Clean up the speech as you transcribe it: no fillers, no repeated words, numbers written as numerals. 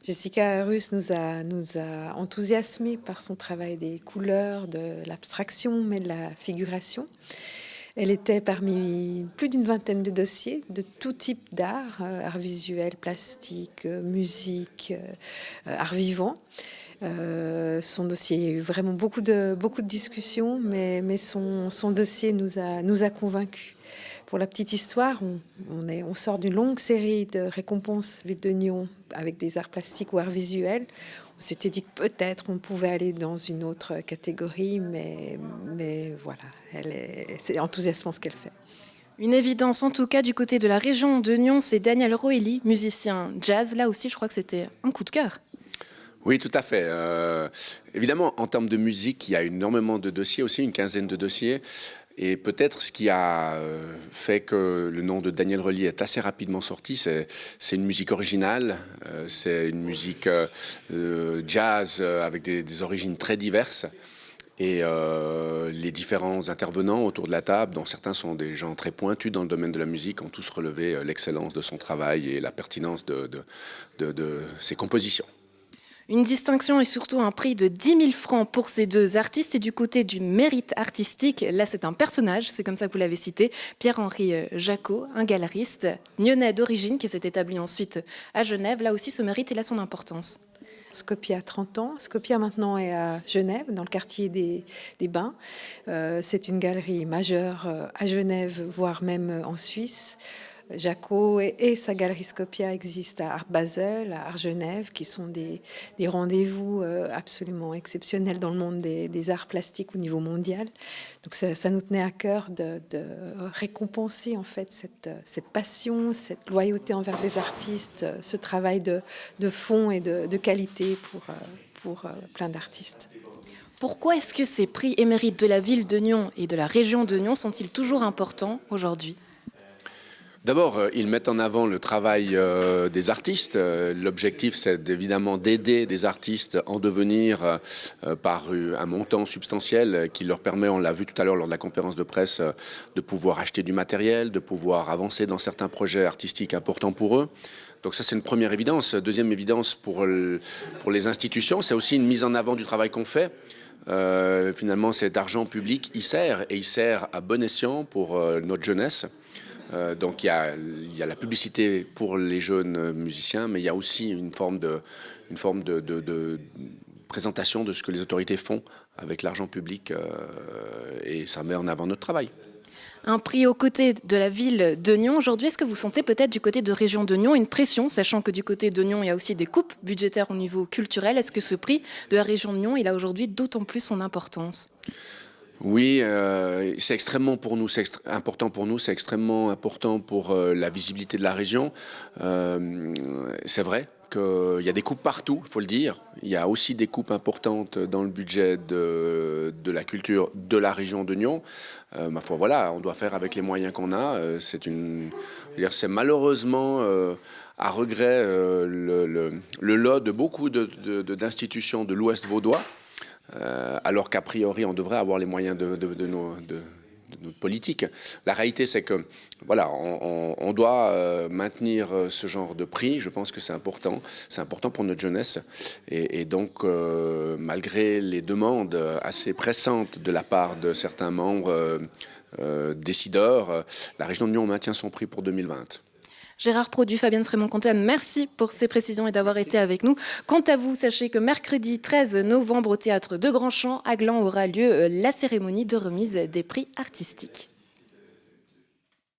Jessica Russe nous a enthousiasmés par son travail des couleurs, de l'abstraction, mais de la figuration. Elle était parmi plus d'une vingtaine de dossiers de tout type d'art, art visuel, plastique, musique, art vivant. Son dossier, il y a eu vraiment beaucoup de discussions, mais son dossier nous a convaincus. Pour la petite histoire, on sort d'une longue série de récompenses Ville de Nyon avec des arts plastiques ou arts visuels. On s'était dit que peut-être on pouvait aller dans une autre catégorie, mais voilà, c'est enthousiasmant ce qu'elle fait. Une évidence en tout cas du côté de la région de Nyon, c'est Daniel Roelly, musicien jazz. Là aussi, je crois que c'était un coup de cœur. Oui, tout à fait. Évidemment, en termes de musique, il y a énormément de dossiers aussi, une quinzaine de dossiers. Et peut-être ce qui a fait que le nom de Daniel Roelly est assez rapidement sorti, c'est une musique originale, c'est une musique jazz avec des origines très diverses. Et les différents intervenants autour de la table, dont certains sont des gens très pointus dans le domaine de la musique, ont tous relevé l'excellence de son travail et la pertinence de ses compositions. Une distinction et surtout un prix de 10 000 francs pour ces deux artistes. Et du côté du mérite artistique, là c'est un personnage, c'est comme ça que vous l'avez cité, Pierre-Henri Jacot, un galeriste nyonnais d'origine qui s'est établi ensuite à Genève. Là aussi ce mérite, il a son importance. Scopia a 30 ans. Scopia maintenant est à Genève, dans le quartier des Bains. C'est une galerie majeure à Genève, voire même en Suisse. Jacot et sa galerie Scopia existent à Art Basel, à Art Genève, qui sont des rendez-vous absolument exceptionnels dans le monde des arts plastiques au niveau mondial. Donc ça nous tenait à cœur de récompenser en fait cette passion, cette loyauté envers les artistes, ce travail de fond et de qualité pour plein d'artistes. Pourquoi est-ce que ces prix et mérites de la ville de Nyon et de la région de Nyon sont-ils toujours importants aujourd'hui ? D'abord, ils mettent en avant le travail des artistes. L'objectif, c'est évidemment d'aider des artistes en devenir par un montant substantiel qui leur permet, on l'a vu tout à l'heure lors de la conférence de presse, de pouvoir acheter du matériel, de pouvoir avancer dans certains projets artistiques importants pour eux. Donc ça, c'est une première évidence. Deuxième évidence pour les institutions, c'est aussi une mise en avant du travail qu'on fait. Finalement, cet argent public, il sert à bon escient pour notre jeunesse. Donc il y a la publicité pour les jeunes musiciens, mais il y a aussi une forme de présentation de ce que les autorités font avec l'argent public et ça met en avant notre travail. Un prix aux côtés de la ville de Nyon. Aujourd'hui, est-ce que vous sentez peut-être du côté de région de Nyon une pression, sachant que du côté de Nyon, il y a aussi des coupes budgétaires au niveau culturel. Est-ce que ce prix de la région de Nyon, il a aujourd'hui d'autant plus son importance ? Oui, c'est extrêmement pour nous, c'est important pour nous, c'est extrêmement important pour la visibilité de la région. C'est vrai qu'il y a des coupes partout, il faut le dire. Il y a aussi des coupes importantes dans le budget de la culture de la région de Nyon. Ma foi, voilà, on doit faire avec les moyens qu'on a. C'est malheureusement à regret le lot de beaucoup d'institutions de l'Ouest vaudois. Alors qu'a priori on devrait avoir les moyens de notre politique. La réalité c'est que voilà, on doit maintenir ce genre de prix. Je pense que c'est important pour notre jeunesse et donc malgré les demandes assez pressantes de la part de certains membres décideurs, la région de Nyon maintient son prix pour 2020. Gérard Produit, Fabienne Frémont-Contoine, merci pour ces précisions et d'avoir été avec nous. Quant à vous, sachez que mercredi 13 novembre au théâtre de Grandchamp à Gland aura lieu la cérémonie de remise des prix artistiques.